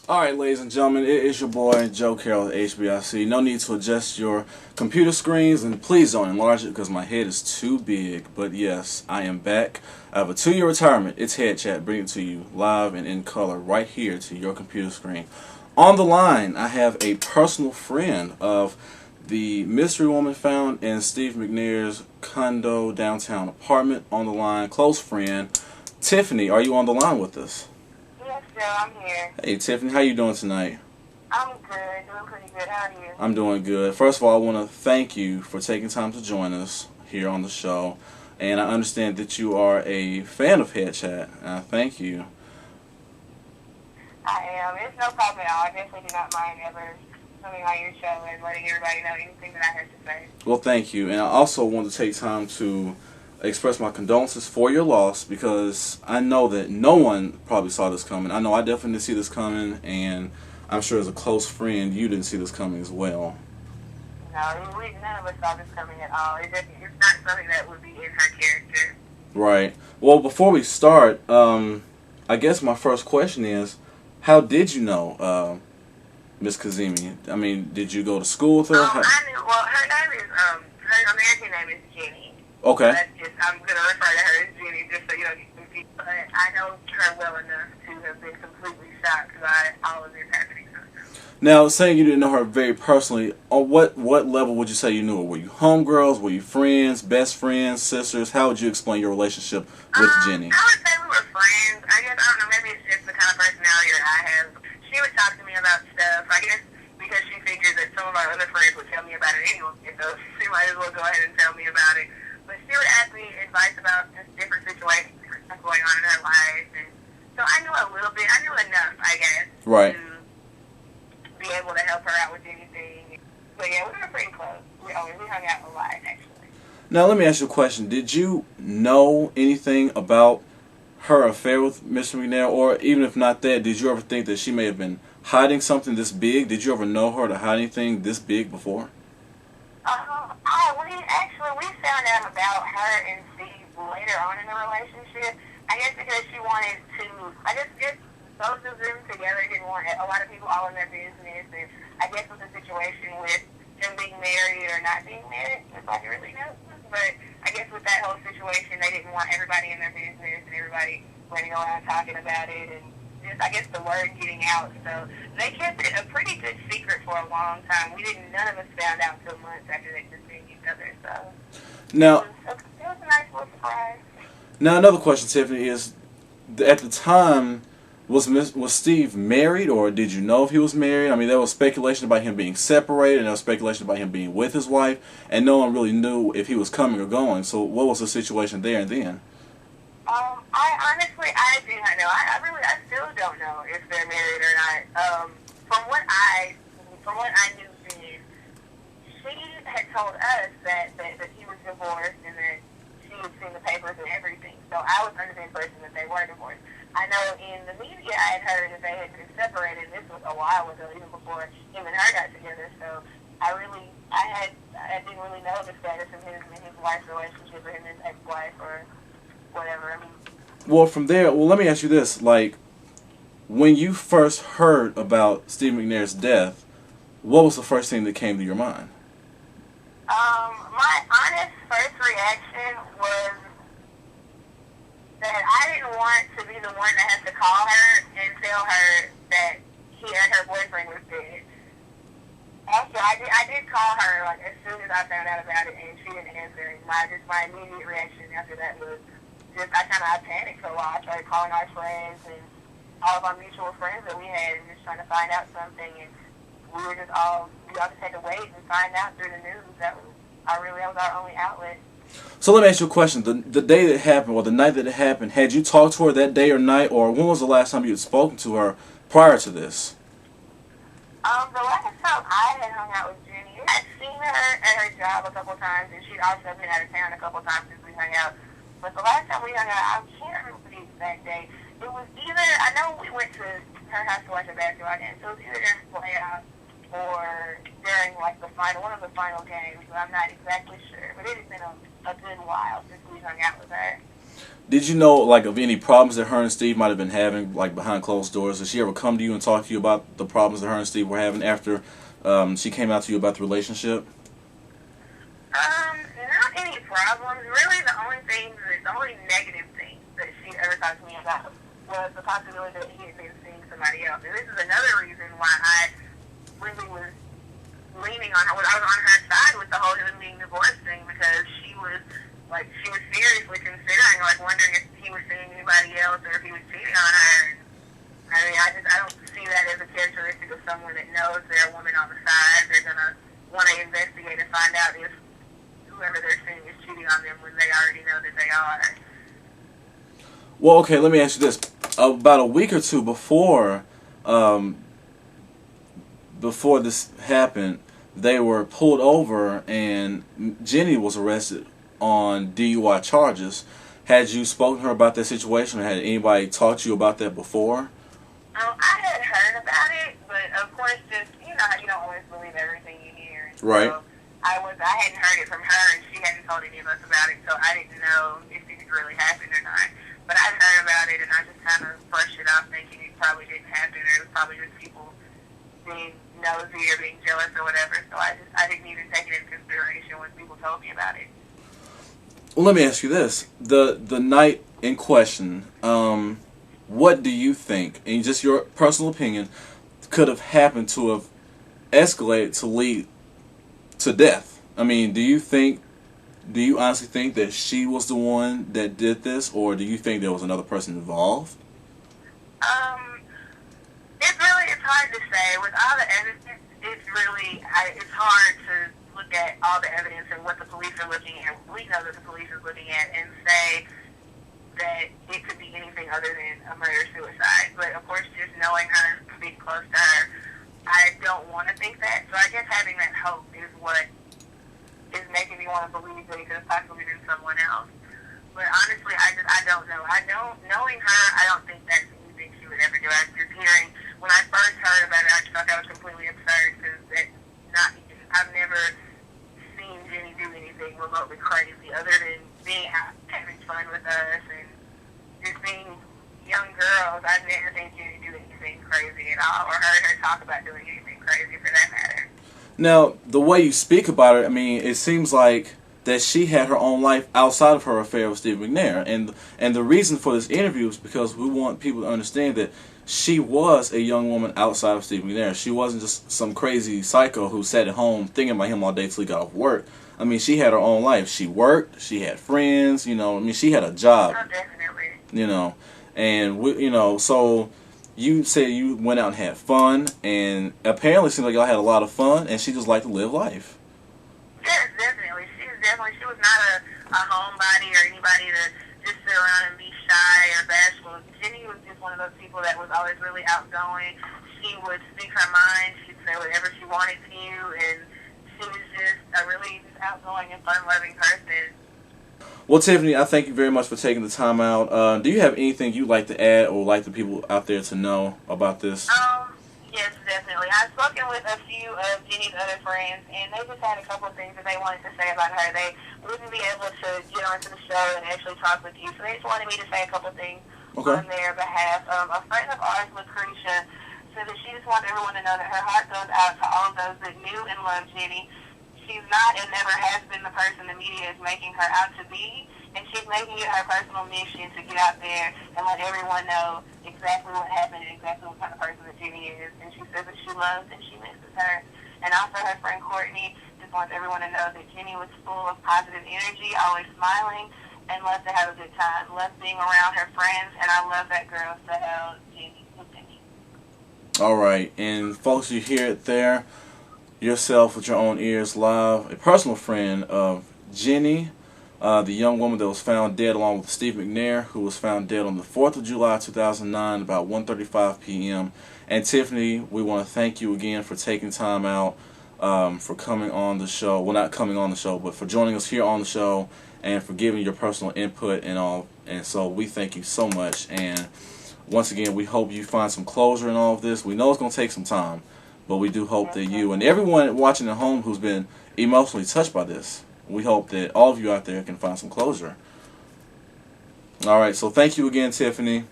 Alright, ladies and gentlemen, it is your boy Joe Carroll at HBIC. No need to adjust your computer screens, and please don't enlarge it because my head is too big. But yes, I am back. I have a 2-year retirement. It's Head Chat, bringing it to you live and in color right here to your computer screen. On the line, I have a personal friend of the mystery woman found in Steve McNair's condo downtown apartment. On the line, close friend, Tiffany. Are you on the line with us? Yes, Joe, I'm here. Hey Tiffany, how you doing tonight? I'm good, doing pretty good. How are you? I'm doing good. First of all, I want to thank you for taking time to join us here on the show. And I understand that you are a fan of Head Chat. Thank you. I am. It's no problem at all. I definitely do not mind ever coming on your show and letting everybody know anything that I have to say. Well, thank you. And I also want to take time to express my condolences for your loss, because I know that no one probably saw this coming. I know I definitely didn't see this coming, and I'm sure as a close friend, you didn't see this coming as well. No, none of us saw this coming at all. It's not something that would be in her character. Right. Well, before we start, I guess my first question is, how did you know Miss Kazemi? I mean, did you go to school with her? I knew. Well, her name is her American name is Jenni. Okay. I'm going to refer to her as Jenni just so you don't get confused. But I know her well enough to have been completely shocked by all of this happening. Now, saying you didn't know her very personally, on what level would you say you knew her? Were you homegirls? Were you friends, best friends, sisters? How would you explain your relationship with Jenni? I would say we were friends. I guess, I don't know, maybe it's just the kind of personality that I have. She would talk to me about stuff, I guess, because she figured that some of our other friends would tell me about it anyway, so she might as well go ahead and tell me about it. But she would ask me advice about just different situations, different stuff going on in her life, and so I knew a little bit. I knew enough, I guess, Right. to be able to help her out with anything. But yeah, we were pretty close. We hung out a lot, actually. Now, let me ask you a question. Did you know anything about her affair with Mr. McNair, or even if not that, did you ever think that she may have been hiding something this big? Did you ever know her to hide anything this big before? We found out about her and Steve later on in the relationship. I guess because she wanted to, just both of them together didn't want a lot of people all in their business, and I guess with the situation with them being married or not being married, it's like really no. But I guess with that whole situation, they didn't want everybody in their business and everybody running around talking about it, and just, I guess, the word getting out. So they kept it a pretty good secret for a long time. None of us found out until months after they just seen each other. So Now, it was a nice little surprise. Now another question, Tiffany, is at the time, was Steve married, or did you know if he was married? I mean, there was speculation about him being separated, and there was speculation about him being with his wife, and no one really knew if he was coming or going. So what was the situation there and then? I do not know. I still don't know if they're married or not. From what I knew then, she had told us that he was divorced and that she had seen the papers and everything. So I was under the impression that they were divorced. I know in the media I had heard that they had been separated. This was a while ago, even before him and her got together. So I didn't really know the status of his and his wife's relationship, or him and his ex-wife, or whatever. I mean. Well, from there, let me ask you this. Like, when you first heard about Steve McNair's death, what was the first thing that came to your mind? My honest first reaction was that I didn't want to be the one that has to call her and tell her that her boyfriend was dead. After I did call her, like, as soon as I found out about it, and she didn't answer. My immediate reaction after that was just I panicked for a while. I started calling our friends and all of our mutual friends that we had, and just trying to find out something. And we all just had to wait and find out through the news. That was our only outlet. So let me ask you a question. The day that it happened, or the night that it happened, had you talked to her that day or night, or when was the last time you had spoken to her prior to this? The last time I had hung out with Jenni, I'd seen her at her job a couple times, and she'd also been out of town a couple times since we hung out. But the last time we hung out, I can't remember the exact day. It was either, I know we went to her house to watch a basketball game, so it was either during the playoffs or during, like, one of the final games, but I'm not exactly sure. But it has been a good while since we hung out with her. Did you know, like, of any problems that her and Steve might have been having, like, behind closed doors? Did she ever come to you and talk to you about the problems that her and Steve were having after she came out to you about the relationship? Not any problems. Really, the only negative thing that she ever talked to me about was the possibility that he had been seeing somebody else. And this is another reason why I really was leaning on her. I was on her side with the whole him being divorced thing, because she was seriously considering, like, wondering if he was seeing anybody else or if he was cheating on her. And, I mean, I don't see that as a characteristic of someone that knows they're a woman on the side. They're gonna want to investigate and find out if whoever they're seeing is cheating on them when they already know that they are. Well, okay, let me ask you this. About a week or two before this happened, they were pulled over and Jenni was arrested on DUI charges. Had you spoken to her about that situation, or had anybody talked to you about that before? I had heard about it, but of course, just, how you don't always believe everything you hear. Right. So I hadn't heard it from her, and she hadn't told any of us about it, so I didn't know if it really happened or not. But I heard about it, and I just kind of brushed it off, thinking it probably didn't happen, or it was probably just people being nosy or being jealous or whatever. So I didn't even take it into consideration when people told me about it. Well, let me ask you this: the night in question, what do you think, in just your personal opinion, could have happened to have escalated to lead to death? I mean, do you honestly think that she was the one that did this, or do you think there was another person involved? It's hard to say. With all the evidence, it's hard to look at all the evidence and what the police are looking at, we know that the police is looking at, and say that it could be anything other than a murder-suicide. But of course, just knowing her, being close to her, I don't want to think that. So I guess having that hope is what is making me want to believe that it could have possibly been someone else. But honestly, I don't know. Knowing her, I don't think that's anything she would ever do. I was just hearing, when I first heard about it, I just thought that was completely absurd, because I've never seen Jenni do anything remotely crazy other than being out having fun with us and just being young girls. I've never seen Jenni do anything crazy at all, or heard her talk about doing anything crazy for that matter. Now, the way you speak about it, I mean, it seems like that she had her own life outside of her affair with Steve McNair. And the reason for this interview is because we want people to understand that she was a young woman outside of Steve McNair. She wasn't just some crazy psycho who sat at home thinking about him all day till he got off work. I mean, she had her own life. She worked. She had friends. I mean, she had a job. Oh, definitely. And so you said you went out and had fun, and apparently it seems like y'all had a lot of fun, and she just liked to live life. Yes, definitely. She was not a homebody or anybody to just sit around and be shy or bashful. Jenni was just one of those people that was always really outgoing. She would speak her mind. She'd say whatever she wanted to you, and she was just a really outgoing and fun-loving person. Well, Tiffany, I thank you very much for taking the time out. Do you have anything you'd like to add or like the people out there to know about this? Yes, definitely. I've spoken with a few of Jenni's other friends, and they just had a couple of things that they wanted to say about her. They wouldn't be able to get onto the show and actually talk with you, so they just wanted me to say a couple of things on their behalf. A friend of ours, Lucretia, said that she just wants everyone to know that her heart goes out to all of those that knew and loved Jenni. She's not and never has been the person the media is making her out to be, and she's making it her personal mission to get out there and let everyone know exactly what happened and exactly what kind of person that Jenni is. And she says that she loves and she misses her. And also her friend Courtney just wants everyone to know that Jenni was full of positive energy, always smiling, and loved to have a good time. Loved being around her friends, and I love that girl, Sahel, Jenni. All right, and folks, you hear it there yourself with your own ears live. A personal friend of Jenni, the young woman that was found dead along with Steve McNair, who was found dead on the 4th of July 2009 about 1:35 p.m. And Tiffany, we want to thank you again for taking time out, for coming on the show. Well, not coming on the show, but for joining us here on the show and for giving your personal input and all. And so we thank you so much. And once again, we hope you find some closure in all of this. We know it's going to take some time, but we do hope that you and everyone watching at home who's been emotionally touched by this, we hope that all of you out there can find some closure. All right, so thank you again, Tiffany.